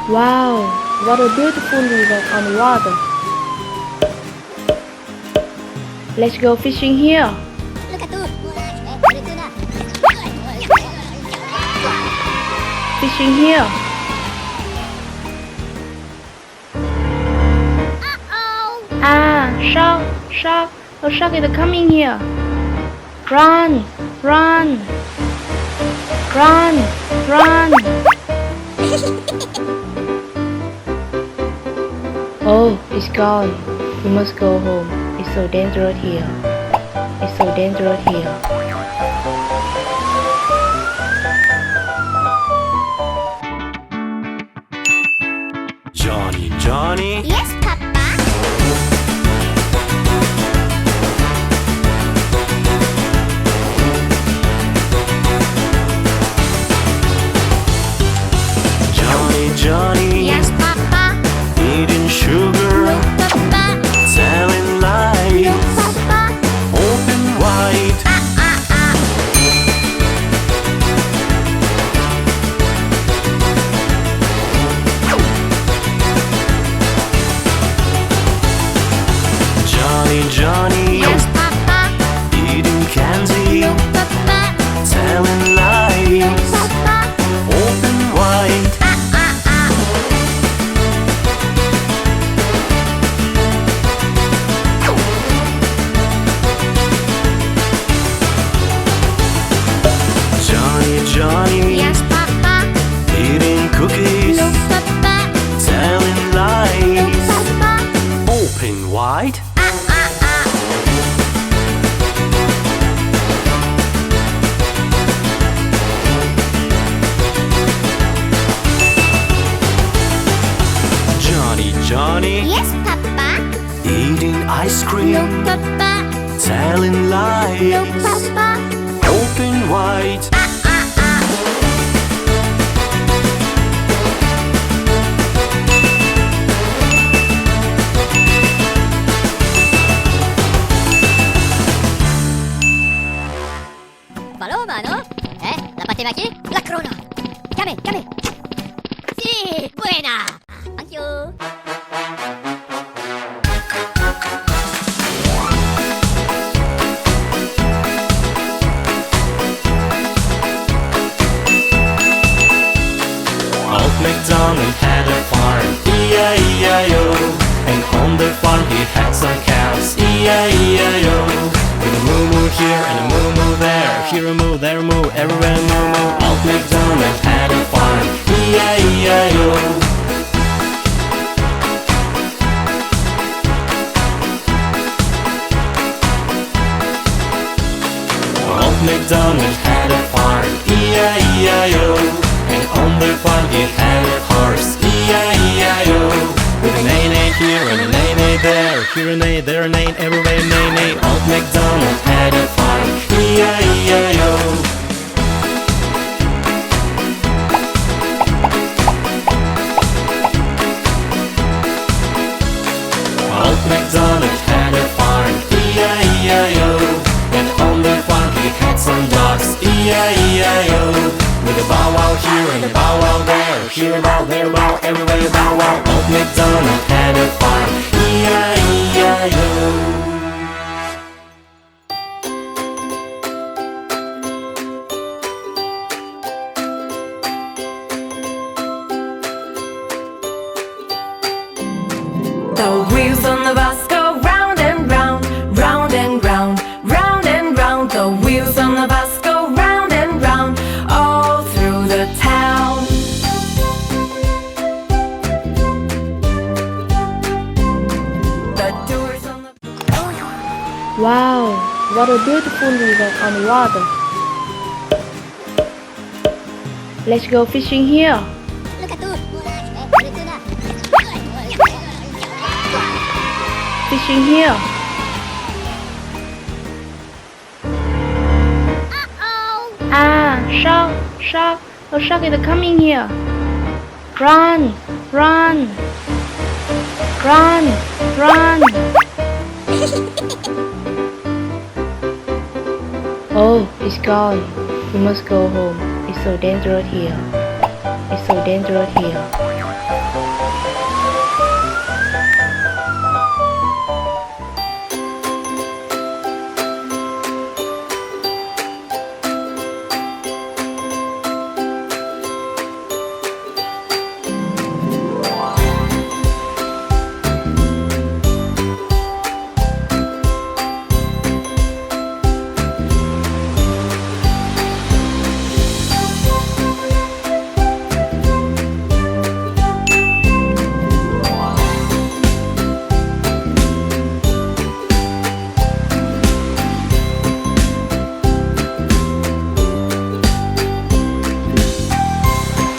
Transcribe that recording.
Wow, what a beautiful river on the water. Let's go fishing here. Fishing here. Ah, shark, shark, a shark is coming here. Run, run, run, run. Oh, it's gone. We must go home. It's so dangerous here. It's so dangerous here. Johnny, Johnny. Yes, Papa. Johnny, Johnny. Yes, Papa. Eating sugar, No, Papa. telling lies, No, Papa. open wide. Johnny, Johnny. Yes, Papa. Eating candy, No, Papa. telling No, lies, Papa. open wide. Johnny, Johnny. Yes, Papa. Eating cookies, No, Papa. telling No, lies, Papa. open wide. Johnny, Johnny. Yes, Papa. Eating ice cream, No, Papa. telling No, lies, Papa. open wide. Paloma, ¿no? ¿La patema aquí? La corona. Llame, llame. Sí, buena. Thank you. Old MacDonald had a farm, E-I-E-I-O. And on the farm he had some cows, E-I-E-I-O. With a moo-moo here and a moo-moo there, here a moo, there a moo, everywhere a moo-moo. Old MacDonald had a farm, E-I-E-I-O. Old MacDonald had a farm, E-I-E-I-O. And on the farm he had a horse, E-I-E-I-O. With a neigh-neigh here and a neigh-neigh there, here a neigh, there a neigh, everywhere a neigh-neigh. Old MacDonald had a farm, E-I-E-I-O. Old MacDonald had a farm, E-I-E-I-O. And on the farm he had some dogs, E-I-E-I-O. With a bow wow here and a bow wow there, here a bow, there a bow, everywhere a bow wow. Old MacDonald had a farm, E-I-E-I-O. The wheels on the bus go round and round, round and round, round and round. The wheels on the bus go round and round, all through the town. The doors on the Wow, what a beautiful river on the water. Let's go fishing here. Look at Fishing here. Ah, shark, shark, a shark is coming here. Run, run, run, run. Oh, it's gone. We must go home. It's so dangerous here. It's so dangerous here.